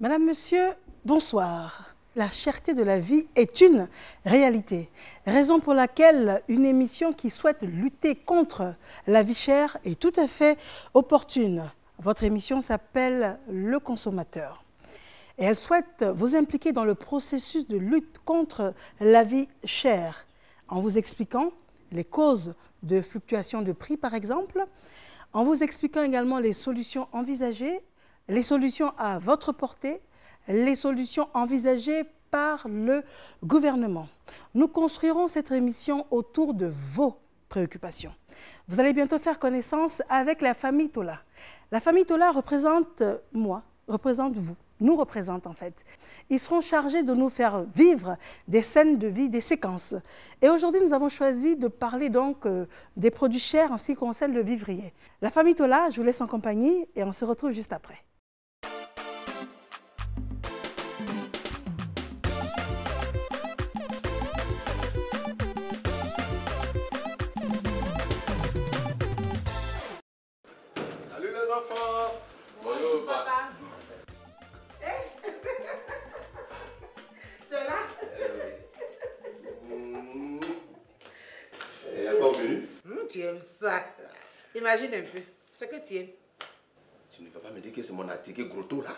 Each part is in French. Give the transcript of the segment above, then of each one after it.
Madame, Monsieur, bonsoir. La cherté de la vie est une réalité. Raison pour laquelle une émission qui souhaite lutter contre la vie chère est tout à fait opportune. Votre émission s'appelle Le Consommateur. Et elle souhaite vous impliquer dans le processus de lutte contre la vie chère en vous expliquant les causes de fluctuations de prix, par exemple, en vous expliquant également les solutions envisagées, les solutions à votre portée, les solutions envisagées par le gouvernement. Nous construirons cette émission autour de vos préoccupations. Vous allez bientôt faire connaissance avec la famille Tola. La famille Tola représente moi, représente vous, nous représente en fait. Ils seront chargés de nous faire vivre des scènes de vie, des séquences. Et aujourd'hui, nous avons choisi de parler donc des produits chers en ce qui concerne le vivrier. La famille Tola, je vous laisse en compagnie et on se retrouve juste après. Bonjour, papa. Tu es là? Elle n'est pas venue? Tu aimes ça. Imagine un peu ce que tu aimes. Tu ne vas pas me dire que c'est mon attiqué Grotto là?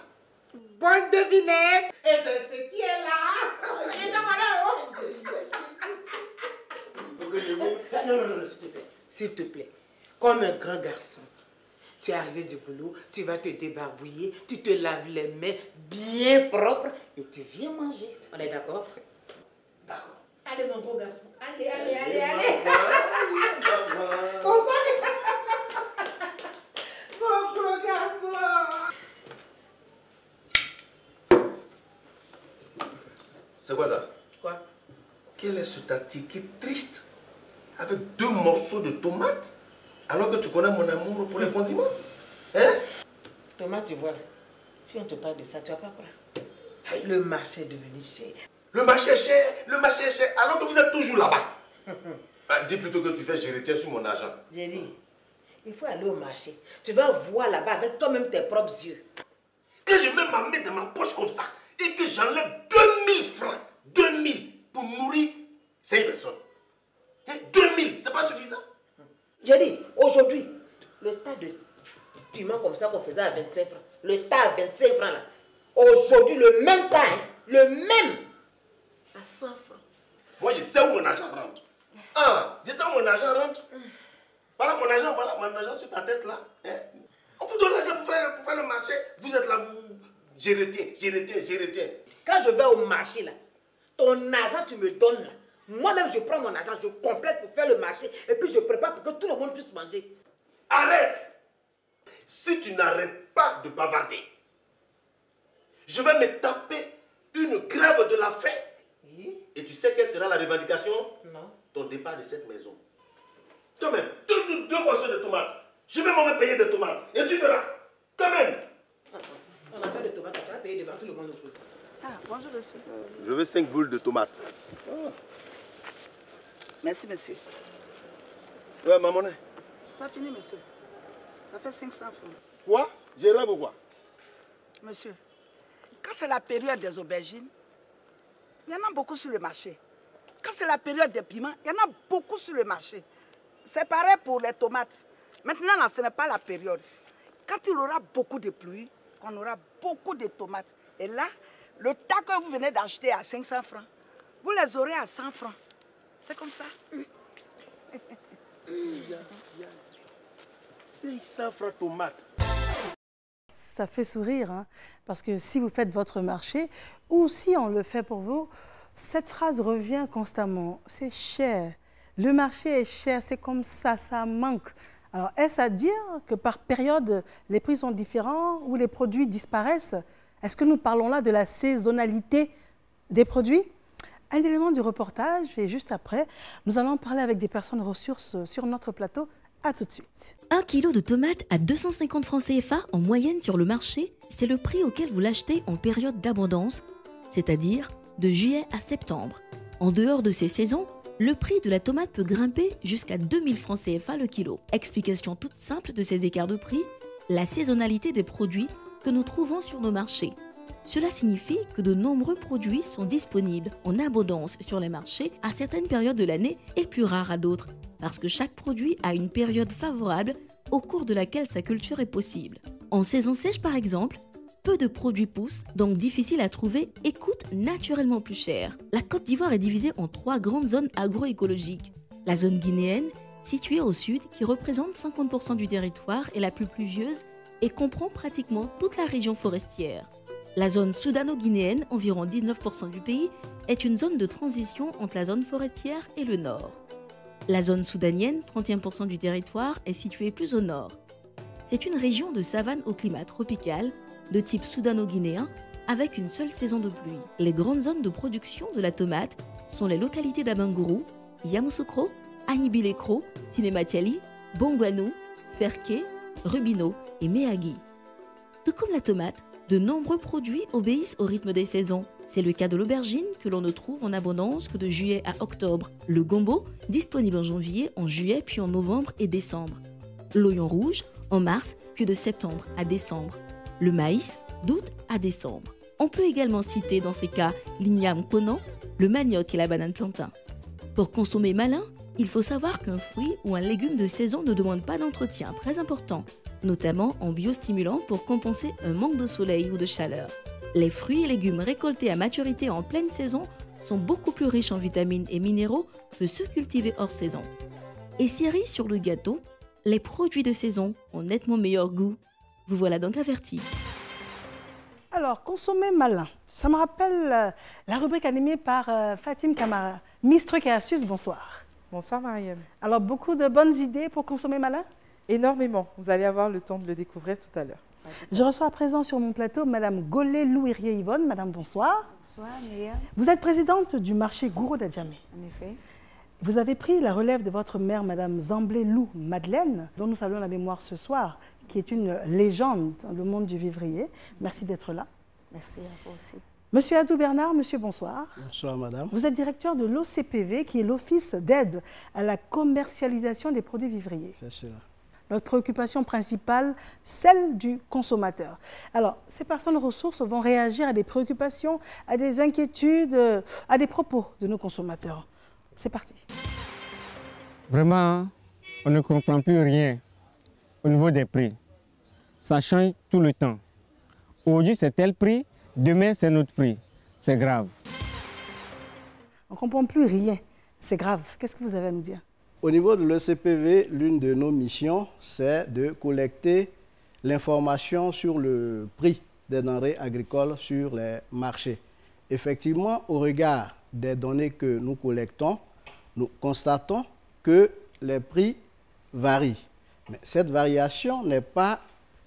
Bonne devinette. Et c'est ce qui est là. Et donc voilà. Il faut que je monte. Non, s'il te plaît. S'il te plaît. Comme un grand garçon. Tu es arrivé du boulot, tu vas te débarbouiller, tu te laves les mains bien propres et tu viens manger. On est d'accord? D'accord. Allez, mon gros garçon. Allez. Maman. Ton sac. Mon gros garçon. C'est quoi ça? Quoi? Quel est ce attiqué triste avec 2 morceaux de tomates alors que tu connais mon amour pour les condiments? Hein? Thomas, tu vois, si on te parle de ça, tu vas pas croire. Le marché est devenu cher. Le marché est cher, alors que vous êtes toujours là-bas. Dis plutôt que tu fais gérer sur mon argent. J'ai dit, il faut aller au marché. Tu vas voir là-bas avec toi-même tes propres yeux. Que je mets ma main dans ma poche comme ça et que j'enlève 2000 francs, 2000 pour nourrir 5 personnes. 2000, c'est pas suffisant? J'ai dit, aujourd'hui, le tas de piment comme ça qu'on faisait à 25 francs, le tas à 25 francs là, aujourd'hui, le même tas, hein, le même, à 100 francs. Moi, je sais où mon argent rentre. Je sais où mon argent rentre. Voilà mon argent sur ta tête là. On vous donne l'argent pour faire le marché. Vous êtes là, vous gérez. Quand je vais au marché là, ton argent tu me donnes là. Moi-même je prends mon argent, je complète pour faire le marché et puis je prépare pour que tout le monde puisse manger. Arrête! Si tu n'arrêtes pas de bavarder, je vais me taper une grève de la faim. Oui? Et tu sais quelle sera la revendication? Non. Ton départ de cette maison. Toi-même, 2 morceaux de tomates. Je vais moi-même payer des tomates. Et tu verras. Toi-même. On a fait de tomates, tu vas payer devant tout le monde aujourd'hui. Bonjour, monsieur. Je veux 5 boules de tomates. Oh. Merci, monsieur. Ouais, maman. Ça finit, monsieur. Ça fait 500 francs. Quoi? J'ai rêve ou quoi? Monsieur, quand c'est la période des aubergines, il y en a beaucoup sur le marché. Quand c'est la période des piments, il y en a beaucoup sur le marché. C'est pareil pour les tomates. Maintenant, là, ce n'est pas la période. Quand il y aura beaucoup de pluie, on aura beaucoup de tomates. Et là, le tas que vous venez d'acheter à 500 francs, vous les aurez à 100 francs. C'est comme ça. 500 francs tomates. Ça fait sourire, hein, parce que si vous faites votre marché, ou si on le fait pour vous, cette phrase revient constamment. C'est cher. Le marché est cher, c'est comme ça manque. Alors, est-ce à dire que par période, les prix sont différents ou les produits disparaissent? Est-ce que nous parlons là de la saisonnalité des produits? Un élément du reportage et juste après, nous allons parler avec des personnes ressources sur notre plateau. À tout de suite. 1 kilo de tomates à 250 francs CFA en moyenne sur le marché, c'est le prix auquel vous l'achetez en période d'abondance, c'est-à-dire de juillet à septembre. En dehors de ces saisons, le prix de la tomate peut grimper jusqu'à 2000 francs CFA le kilo. Explication toute simple de ces écarts de prix, la saisonnalité des produits que nous trouvons sur nos marchés. Cela signifie que de nombreux produits sont disponibles en abondance sur les marchés à certaines périodes de l'année et plus rares à d'autres, parce que chaque produit a une période favorable au cours de laquelle sa culture est possible. En saison sèche par exemple, peu de produits poussent, donc difficiles à trouver et coûtent naturellement plus cher. La Côte d'Ivoire est divisée en 3 grandes zones agroécologiques. La zone guinéenne, située au sud, qui représente 50% du territoire, est la plus pluvieuse et comprend pratiquement toute la région forestière. La zone soudano-guinéenne, environ 19% du pays, est une zone de transition entre la zone forestière et le nord. La zone soudanienne, 31% du territoire, est située plus au nord. C'est une région de savane au climat tropical, de type soudano-guinéen, avec une seule saison de pluie. Les grandes zones de production de la tomate sont les localités d'Abangourou, Yamoussoukro, Anibilekro, Sinematiali, Bongwanou, Ferké, Rubino et Méagui. Tout comme la tomate, de nombreux produits obéissent au rythme des saisons. C'est le cas de l'aubergine que l'on ne trouve en abondance que de juillet à octobre. Le gombo, disponible en janvier, en juillet puis en novembre et décembre. L'oignon rouge, en mars puis de septembre à décembre. Le maïs, d'août à décembre. On peut également citer dans ces cas l'igname ponant, le manioc et la banane plantain. Pour consommer malin, il faut savoir qu'un fruit ou un légume de saison ne demande pas d'entretien très important, notamment en biostimulant pour compenser un manque de soleil ou de chaleur. Les fruits et légumes récoltés à maturité en pleine saison sont beaucoup plus riches en vitamines et minéraux que ceux cultivés hors saison. Et cerise sur le gâteau, les produits de saison ont nettement meilleur goût. Vous voilà donc avertis. Alors, consommer malin, ça me rappelle la rubrique animée par Fatim Camara. Miss Trucs et Astuces, bonsoir. Bonsoir Mariam. Alors, beaucoup de bonnes idées pour consommer malin? Énormément. Vous allez avoir le temps de le découvrir tout à l'heure. Je reçois à présent sur mon plateau Madame Golé-Louirier-Yvonne. Madame, bonsoir. Bonsoir, Myriam. Vous êtes présidente du marché Gouro d'Adjamé. En effet. Vous avez pris la relève de votre mère, Madame Zamblé-Lou Madeleine, dont nous saluons la mémoire ce soir, qui est une légende dans le monde du vivrier. Merci d'être là. Merci à vous aussi. Monsieur Adou Bernard, monsieur, bonsoir. Bonsoir, madame. Vous êtes directeur de l'OCPV, qui est l'Office d'aide à la commercialisation des produits vivriers. C'est cela. Notre préoccupation principale, celle du consommateur. Alors, ces personnes ressources vont réagir à des préoccupations, à des inquiétudes, à des propos de nos consommateurs. C'est parti. Vraiment, on ne comprend plus rien au niveau des prix. Ça change tout le temps. Aujourd'hui, c'est tel prix, demain, c'est notre prix. C'est grave. On ne comprend plus rien. C'est grave. Qu'est-ce que vous avez à me dire? Au niveau de l'ECPV, l'une de nos missions, c'est de collecter l'information sur le prix des denrées agricoles sur les marchés. Effectivement, au regard des données que nous collectons, nous constatons que les prix varient. Mais cette variation n'est pas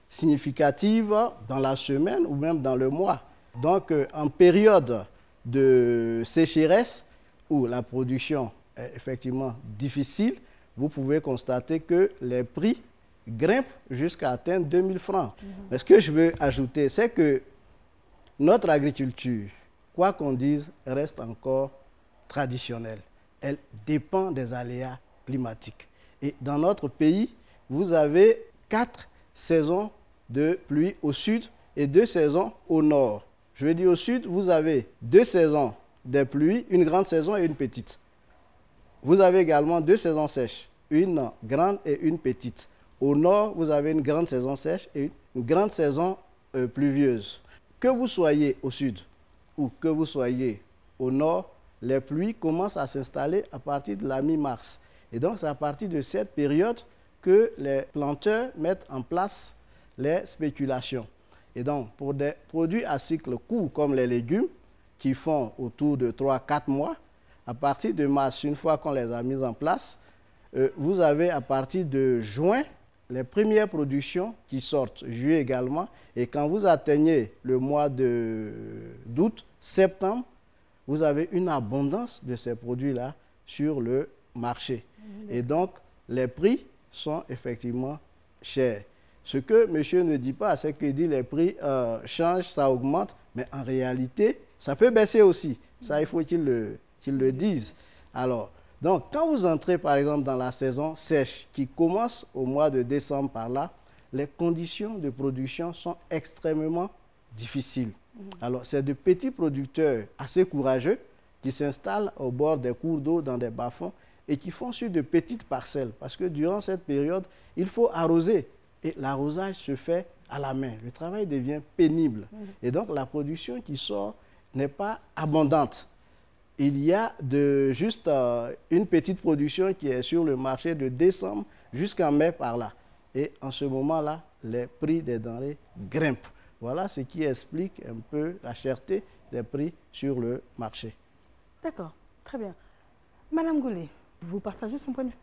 significative dans la semaine ou même dans le mois. Donc, en période de sécheresse, où la production est effectivement difficile, vous pouvez constater que les prix grimpent jusqu'à atteindre 2000 francs. Mais ce que je veux ajouter, c'est que notre agriculture, quoi qu'on dise, reste encore traditionnelle. Elle dépend des aléas climatiques. Et dans notre pays, vous avez 4 saisons de pluie au sud et 2 saisons au nord. Je veux dire, au sud, vous avez 2 saisons de pluie, une grande saison et une petite. Vous avez également 2 saisons sèches, une grande et une petite. Au nord, vous avez une grande saison sèche et une grande saison pluvieuse. Que vous soyez au sud ou que vous soyez au nord, les pluies commencent à s'installer à partir de la mi-mars. Et donc, c'est à partir de cette période que les planteurs mettent en place les spéculations. Et donc, pour des produits à cycle court comme les légumes, qui font autour de 3-4 mois, à partir de mars, une fois qu'on les a mis en place, vous avez à partir de juin les premières productions qui sortent, juillet également. Et quand vous atteignez le mois d'août, septembre, vous avez une abondance de ces produits-là sur le marché. Et donc, les prix sont effectivement chers. Ce que monsieur ne dit pas, c'est qu'il dit les prix changent, ça augmente, mais en réalité, ça peut baisser aussi. Ça, il faut qu'il le dise. Alors, donc, quand vous entrez, par exemple, dans la saison sèche, qui commence au mois de décembre par là, les conditions de production sont extrêmement difficiles. Alors, c'est de petits producteurs assez courageux qui s'installent au bord des cours d'eau, dans des bas-fonds, et qui font sur de petites parcelles. Parce que durant cette période, il faut arroser. Et l'arrosage se fait à la main. Le travail devient pénible. Et donc, la production qui sort n'est pas abondante. Il y a juste une petite production qui est sur le marché de décembre jusqu'en mai par là. Et en ce moment-là, les prix des denrées grimpent. Voilà ce qui explique un peu la cherté des prix sur le marché. D'accord, très bien. Madame Goulet, vous partagez son point de vue?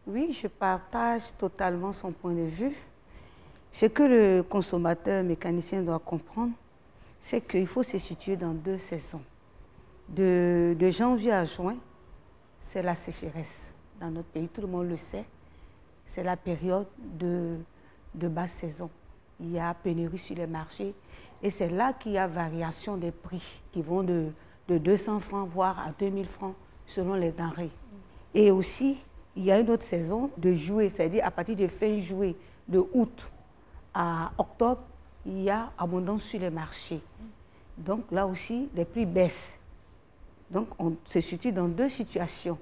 Oui, je partage totalement son point de vue. Ce que le consommateur mécanicien doit comprendre, c'est qu'il faut se situer dans 2 saisons. De janvier à juin, c'est la sécheresse dans notre pays, tout le monde le sait. C'est la période de basse saison. Il y a pénurie sur les marchés et c'est là qu'il y a variation des prix qui vont de 200 francs voire à 2000 francs selon les denrées. Et aussi, il y a une autre saison de juillet, c'est-à-dire à partir de fin juillet, de août à octobre, il y a abondance sur les marchés. Donc là aussi, les prix baissent. Donc on se situe dans 2 situations.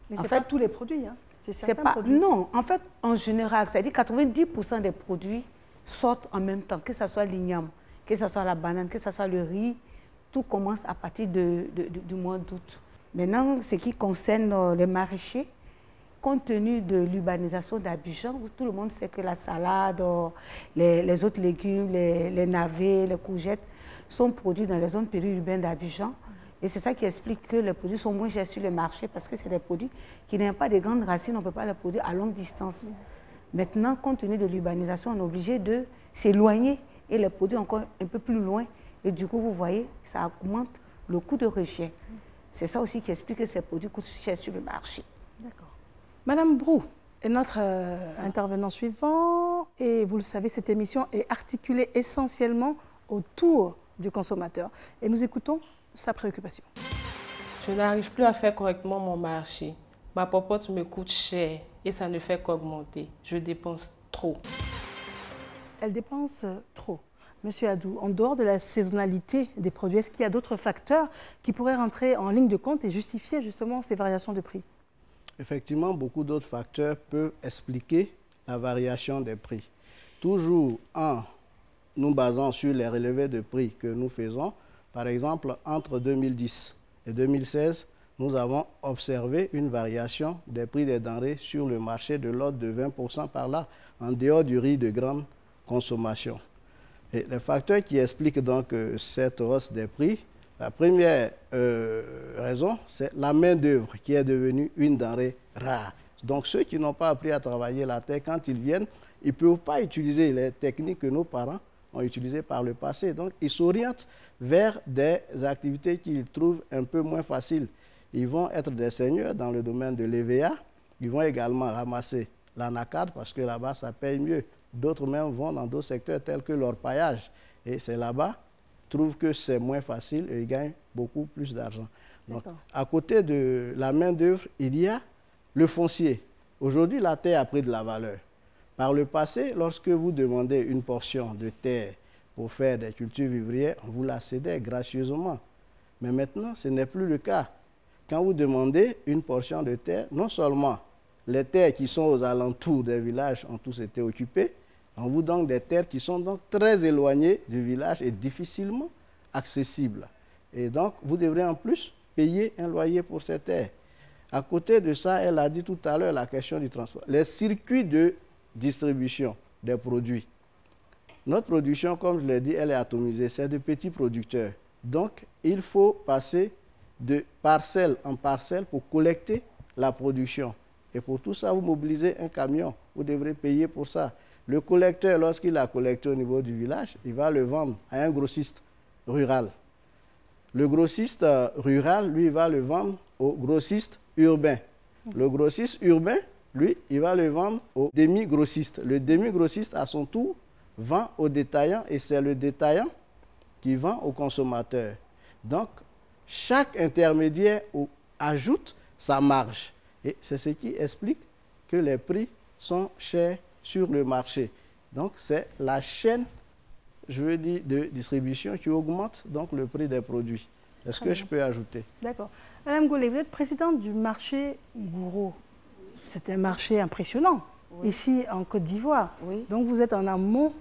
Mais ce n'est pas tous les produits, hein? C'est certains produits. Non, en fait, en général, c'est-à-dire 90% des produits sortent en même temps, que ce soit l'igname, que ce soit la banane, que ce soit le riz, tout commence à partir du mois d'août. Maintenant, ce qui concerne les maraîchers, compte tenu de l'urbanisation d'Abidjan, tout le monde sait que la salade, les autres légumes, les navets, les courgettes sont produits dans les zones périurbaines d'Abidjan. Et c'est ça qui explique que les produits sont moins chers sur le marché parce que c'est des produits qui n'ont pas de grandes racines, on ne peut pas les produire à longue distance. Maintenant, compte tenu de l'urbanisation, on est obligé de s'éloigner et les produire encore un peu plus loin. Et du coup, vous voyez, ça augmente le coût de revient. C'est ça aussi qui explique que ces produits coûtent cher sur le marché. D'accord. Madame Brou est notre intervenant suivant. Et vous le savez, cette émission est articulée essentiellement autour du consommateur. Et nous écoutons sa préoccupation. Je n'arrive plus à faire correctement mon marché. Ma popote me coûte cher et ça ne fait qu'augmenter. Je dépense trop. Elle dépense trop. Monsieur Adou, en dehors de la saisonnalité des produits, est-ce qu'il y a d'autres facteurs qui pourraient rentrer en ligne de compte et justifier justement ces variations de prix? Effectivement, beaucoup d'autres facteurs peuvent expliquer la variation des prix. Toujours en nous basant sur les relevés de prix que nous faisons, par exemple, entre 2010 et 2016, nous avons observé une variation des prix des denrées sur le marché de l'ordre de 20% par là, en dehors du riz de grande consommation. Et les facteurs qui expliquent donc cette hausse des prix, la première raison, c'est la main-d'œuvre qui est devenue une denrée rare. Donc ceux qui n'ont pas appris à travailler la terre, quand ils viennent, ils ne peuvent pas utiliser les techniques que nos parents ont utilisées par le passé. Donc ils s'orientent vers des activités qu'ils trouvent un peu moins faciles. Ils vont être des seigneurs dans le domaine de l'EVA. Ils vont également ramasser l'anacade parce que là-bas, ça paye mieux. D'autres même vont dans d'autres secteurs tels que l'orpaillage. Et c'est là-bas, trouvent que c'est moins facile et ils gagnent beaucoup plus d'argent. Donc, à côté de la main-d'œuvre, il y a le foncier. Aujourd'hui, la terre a pris de la valeur. Par le passé, lorsque vous demandez une portion de terre pour faire des cultures vivrières, on vous la cédait gracieusement. Mais maintenant, ce n'est plus le cas. Quand vous demandez une portion de terre, non seulement les terres qui sont aux alentours des villages ont tous été occupées, on vous donne des terres qui sont donc très éloignées du village et difficilement accessibles. Et donc, vous devrez en plus payer un loyer pour ces terres. À côté de ça, elle a dit tout à l'heure la question du transport. Les circuits de distribution des produits. Notre production, comme je l'ai dit, elle est atomisée. C'est de petits producteurs. Donc, il faut passer de parcelle en parcelle pour collecter la production. Et pour tout ça, vous mobilisez un camion. Vous devrez payer pour ça. Le collecteur, lorsqu'il a collecté au niveau du village, il va le vendre à un grossiste rural. Le grossiste rural, lui, va le vendre au grossiste urbain. Le grossiste urbain, lui, il va le vendre au demi-grossiste. Le demi-grossiste, à son tour, vend au détaillant et c'est le détaillant qui vend au consommateur. Donc, chaque intermédiaire ajoute sa marge. Et c'est ce qui explique que les prix sont chers sur le marché. Donc, c'est la chaîne je veux dire, de distribution qui augmente donc le prix des produits. Est-ce que je peux ajouter? D'accord. Madame Golé, vous êtes présidente du marché Gouro. C'est un marché impressionnant, oui, ici en Côte d'Ivoire. Oui. Donc vous êtes en amont,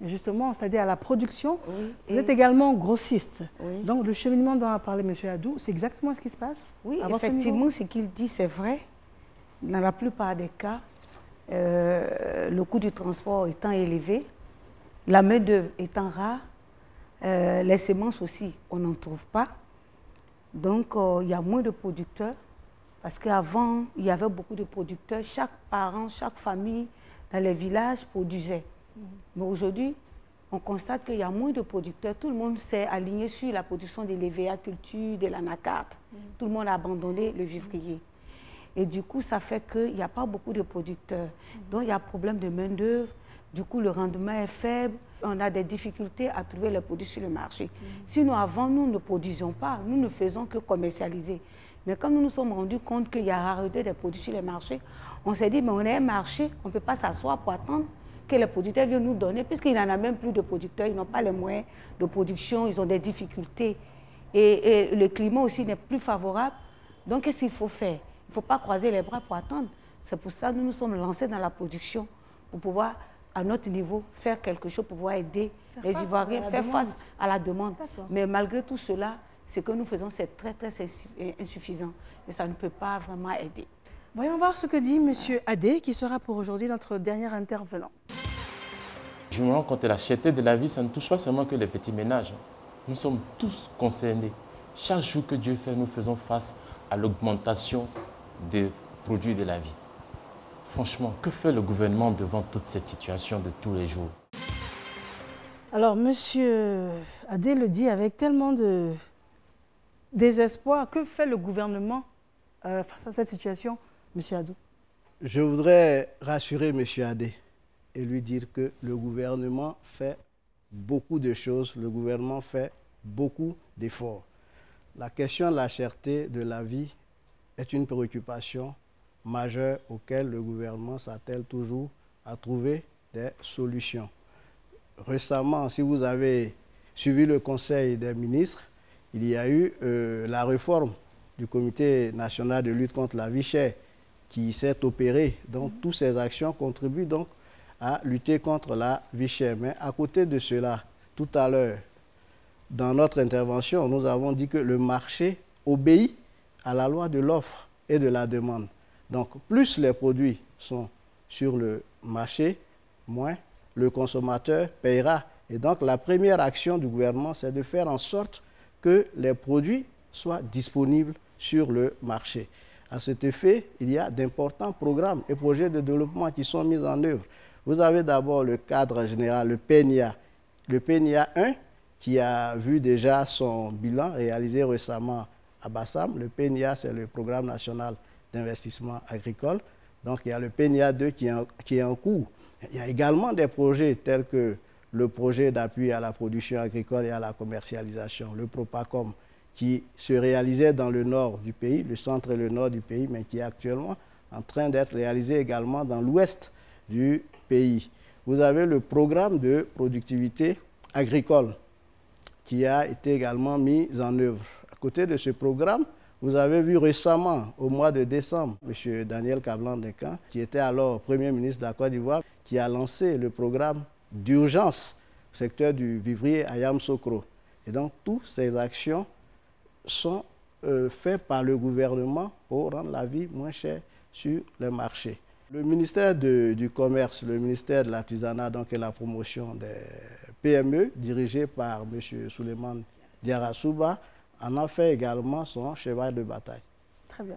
justement, c'est-à-dire à la production. Oui. Vous êtes également grossiste. Oui. Donc le cheminement dont a parlé M. Adou, c'est exactement ce qui se passe? Oui, effectivement, ce qu'il dit, c'est vrai. Dans la plupart des cas, le coût du transport étant élevé, la main-d'œuvre étant rare, les semences aussi, on n'en trouve pas. Donc, il y a moins de producteurs. Parce qu'avant, il y avait beaucoup de producteurs. Chaque parent, chaque famille dans les villages produisait. Mais aujourd'hui, on constate qu'il y a moins de producteurs. Tout le monde s'est aligné sur la production de l'EVA-culture, de l'anacarte. Tout le monde a abandonné le vivrier. Et du coup, ça fait qu'il n'y a pas beaucoup de producteurs. Donc, il y a un problème de main-d'œuvre. Du coup, le rendement est faible. On a des difficultés à trouver les produits sur le marché. Sinon, avant, nous ne produisions pas. Nous ne faisons que commercialiser. Mais quand nous nous sommes rendus compte qu'il y a rareté des produits sur les marchés, on s'est dit, mais on est un marché, on ne peut pas s'asseoir pour attendre que les producteurs viennent nous donner, puisqu'il n'y en a même plus de producteurs, ils n'ont pas les moyens de production, ils ont des difficultés. Et le climat aussi n'est plus favorable. Donc, qu'est-ce qu'il faut faire? Il ne faut pas croiser les bras pour attendre. C'est pour ça que nous nous sommes lancés dans la production, pour pouvoir, à notre niveau, faire quelque chose pour pouvoir aider les Ivoiriens, faire face à la demande. Mais malgré tout cela, ce que nous faisons, c'est très, très insuffisant. Et ça ne peut pas vraiment aider. Voyons voir ce que dit M. Adé, qui sera pour aujourd'hui notre dernier intervenant. Je me rends compte que la cherté de la vie, ça ne touche pas seulement que les petits ménages. Nous sommes tous concernés. Chaque jour que Dieu fait, nous faisons face à l'augmentation des produits de la vie. Franchement, que fait le gouvernement devant toute cette situation de tous les jours? Alors, M. Adé le dit avec tellement de désespoir. Que fait le gouvernement face à cette situation, M. Adou? Je voudrais rassurer M. Adé et lui dire que le gouvernement fait beaucoup de choses, le gouvernement fait beaucoup d'efforts. La question de la cherté de la vie est une préoccupation majeure auquel le gouvernement s'attelle toujours à trouver des solutions. Récemment, si vous avez suivi le Conseil des ministres, il y a eu la réforme du Comité national de lutte contre la vie chère qui s'est opérée. Donc, toutes ces actions contribuent donc à lutter contre la vie chère. Mais à côté de cela, tout à l'heure, dans notre intervention, nous avons dit que le marché obéit à la loi de l'offre et de la demande. Donc, plus les produits sont sur le marché, moins le consommateur paiera. Et donc, la première action du gouvernement, c'est de faire en sorte que les produits soient disponibles sur le marché. À cet effet, il y a d'importants programmes et projets de développement qui sont mis en œuvre. Vous avez d'abord le cadre général, le PNIA. Le PNIA 1, qui a vu déjà son bilan réalisé récemment à Bassam. Le PNIA, c'est le Programme national d'investissement agricole. Donc, il y a le PNIA 2 qui est en cours. Il y a également des projets tels que le projet d'appui à la production agricole et à la commercialisation, le Propacom, qui se réalisait dans le nord du pays, le centre et le nord du pays, mais qui est actuellement en train d'être réalisé également dans l'ouest du pays. Vous avez le programme de productivité agricole qui a été également mis en œuvre. À côté de ce programme, vous avez vu récemment, au mois de décembre, M. Daniel Kablan-Dekan, qui était alors Premier ministre de la Côte d'Ivoire, qui a lancé le programme d'urgence au secteur du vivrier à Yamoussoukro. Et donc, toutes ces actions sont faites par le gouvernement pour rendre la vie moins chère sur le marché. Le ministère du Commerce, le ministère de l'Artisanat et la promotion des PME, dirigé par M. Souleymane Diarra-Souba, en a fait également son cheval de bataille. Très bien.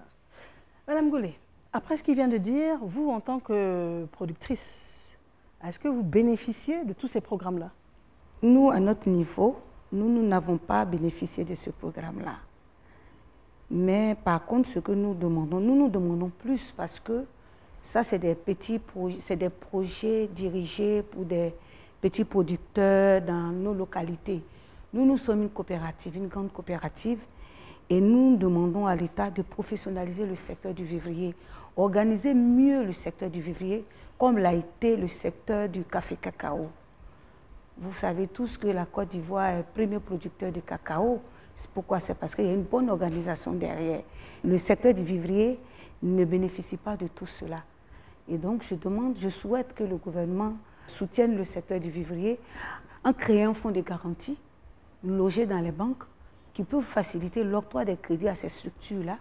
Madame Golé, après ce qu'il vient de dire, vous, en tant que productrice, est-ce que vous bénéficiez de tous ces programmes-là? Nous, à notre niveau, nous n'avons pas bénéficié de ce programme-là. Mais par contre, ce que nous demandons plus parce que ça, c'est des petits projets, c'est des projets dirigés pour des petits producteurs dans nos localités. Nous sommes une coopérative, une grande coopérative, et nous demandons à l'État de professionnaliser le secteur du vivrier, organiser mieux le secteur du vivrier, comme l'a été le secteur du café-cacao. Vous savez tous que la Côte d'Ivoire est le premier producteur de cacao. Pourquoi? C'est parce qu'il y a une bonne organisation derrière. Le secteur du vivrier ne bénéficie pas de tout cela. Et donc, je souhaite que le gouvernement soutienne le secteur du vivrier en créant un fonds de garantie logé dans les banques qui peut faciliter l'octroi des crédits à ces structures-là.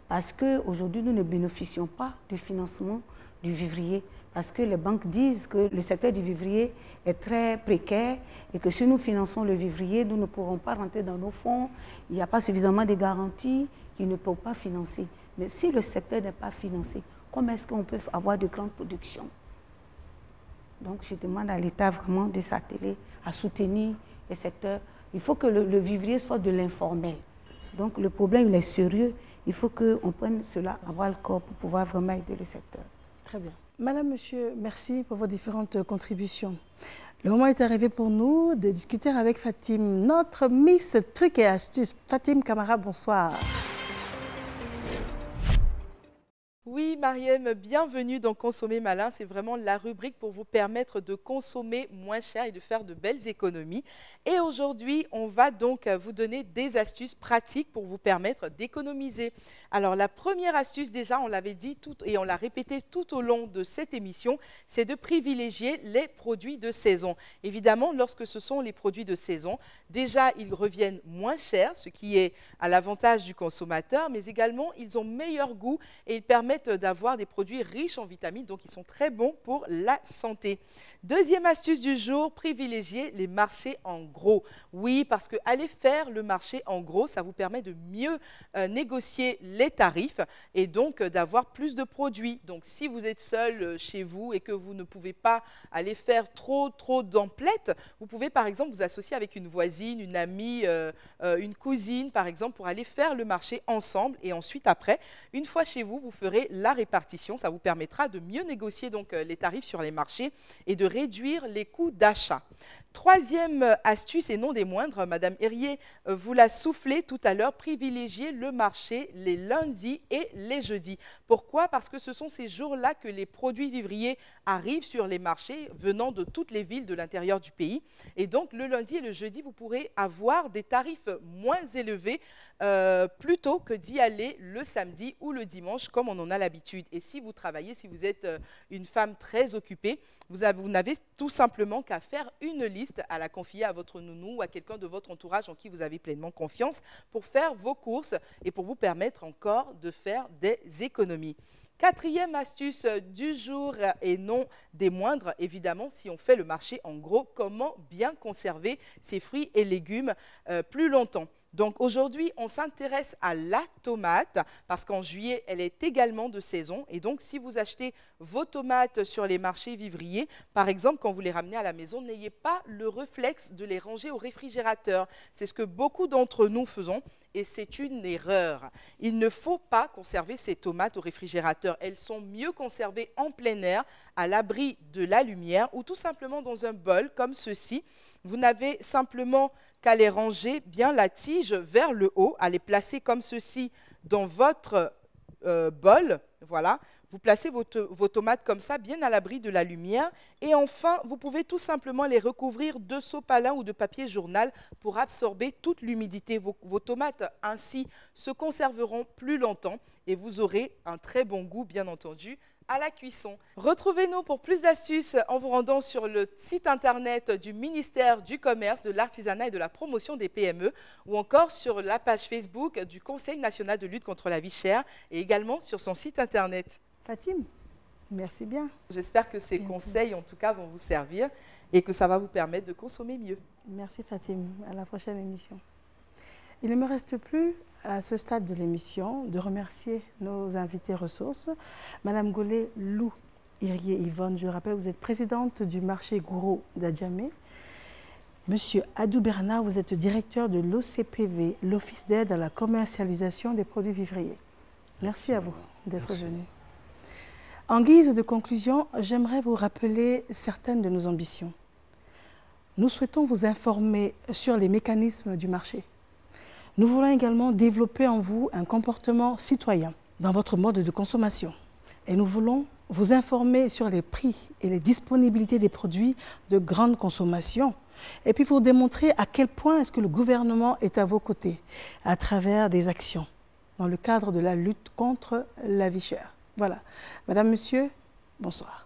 Parce qu'aujourd'hui, nous ne bénéficions pas du financement du vivrier. Parce que les banques disent que le secteur du vivrier est très précaire et que si nous finançons le vivrier, nous ne pourrons pas rentrer dans nos fonds. Il n'y a pas suffisamment de garanties qui ne peuvent pas financer. Mais si le secteur n'est pas financé, comment est-ce qu'on peut avoir de grandes productions? Donc je demande à l'État vraiment de s'atteler à soutenir le secteur. Il faut que le vivrier soit de l'informel. Donc le problème il est sérieux. Il faut qu'on prenne cela à bras le corps pour pouvoir vraiment aider le secteur. Très bien. Madame, monsieur, merci pour vos différentes contributions. Le moment est arrivé pour nous de discuter avec Fatim, notre Miss Trucs et Astuces. Fatim Camara, bonsoir. Oui, Mariem, bienvenue dans Consommer Malin. C'est vraiment la rubrique pour vous permettre de consommer moins cher et de faire de belles économies. Et aujourd'hui, on va donc vous donner des astuces pratiques pour vous permettre d'économiser. Alors, la première astuce, déjà, on l'avait dit et on l'a répété tout au long de cette émission, c'est de privilégier les produits de saison. Évidemment, lorsque ce sont les produits de saison, déjà, ils reviennent moins chers, ce qui est à l'avantage du consommateur, mais également, ils ont meilleur goût et ils permettent d'avoir des produits riches en vitamines, donc ils sont très bons pour la santé. Deuxième astuce du jour, privilégier les marchés en gros. Oui, parce que aller faire le marché en gros, ça vous permet de mieux négocier les tarifs et donc d'avoir plus de produits. Donc si vous êtes seul chez vous et que vous ne pouvez pas aller faire trop d'emplettes, vous pouvez par exemple vous associer avec une voisine, une amie, une cousine par exemple pour aller faire le marché ensemble et ensuite après, une fois chez vous, vous ferez la répartition. Ça vous permettra de mieux négocier donc les tarifs sur les marchés et de réduire les coûts d'achat. Troisième astuce et non des moindres, Madame Herrier vous l'a soufflé tout à l'heure, privilégier le marché les lundis et les jeudis. Pourquoi? Parce que ce sont ces jours-là que les produits vivriers arrivent sur les marchés venant de toutes les villes de l'intérieur du pays. Et donc le lundi et le jeudi, vous pourrez avoir des tarifs moins élevés plutôt que d'y aller le samedi ou le dimanche comme on en a l'habitude. Et si vous travaillez, si vous êtes une femme très occupée, vous n'avez tout simplement qu'à faire une liste, à la confier à votre nounou ou à quelqu'un de votre entourage en qui vous avez pleinement confiance pour faire vos courses et pour vous permettre encore de faire des économies. Quatrième astuce du jour et non des moindres, évidemment, si on fait le marché en gros, comment bien conserver ses fruits et légumes plus longtemps. Donc aujourd'hui, on s'intéresse à la tomate parce qu'en juillet, elle est également de saison. Et donc, si vous achetez vos tomates sur les marchés vivriers, par exemple, quand vous les ramenez à la maison, n'ayez pas le réflexe de les ranger au réfrigérateur. C'est ce que beaucoup d'entre nous faisons et c'est une erreur. Il ne faut pas conserver ces tomates au réfrigérateur. Elles sont mieux conservées en plein air, à l'abri de la lumière ou tout simplement dans un bol comme ceci. Vous n'avez simplement qu'à les ranger bien la tige vers le haut, à les placer comme ceci dans votre bol. Voilà, vous placez vos tomates comme ça, bien à l'abri de la lumière. Et enfin, vous pouvez tout simplement les recouvrir de sopalin ou de papier journal pour absorber toute l'humidité. Vos tomates ainsi se conserveront plus longtemps et vous aurez un très bon goût, bien entendu, à la cuisson. Retrouvez-nous pour plus d'astuces en vous rendant sur le site internet du ministère du Commerce, de l'Artisanat et de la Promotion des PME ou encore sur la page Facebook du Conseil national de lutte contre la vie chère et également sur son site internet. Fatim, merci bien. J'espère que ces conseils en tout cas vont vous servir et que ça va vous permettre de consommer mieux. Merci Fatim, à la prochaine émission. Il ne me reste plus à ce stade de l'émission de remercier nos invités ressources. Madame Golé Lou Herrier Yvonne, je rappelle, vous êtes présidente du marché Gouro d'Adjamé. Monsieur Adou Bernard, vous êtes directeur de l'OCPV, l'Office d'aide à la commercialisation des produits vivriers. Merci à vous d'être venu. En guise de conclusion, j'aimerais vous rappeler certaines de nos ambitions. Nous souhaitons vous informer sur les mécanismes du marché. Nous voulons également développer en vous un comportement citoyen dans votre mode de consommation. Et nous voulons vous informer sur les prix et les disponibilités des produits de grande consommation. Et puis, vous démontrer à quel point est-ce que le gouvernement est à vos côtés à travers des actions dans le cadre de la lutte contre la vie chère. Voilà. Madame, Monsieur, bonsoir.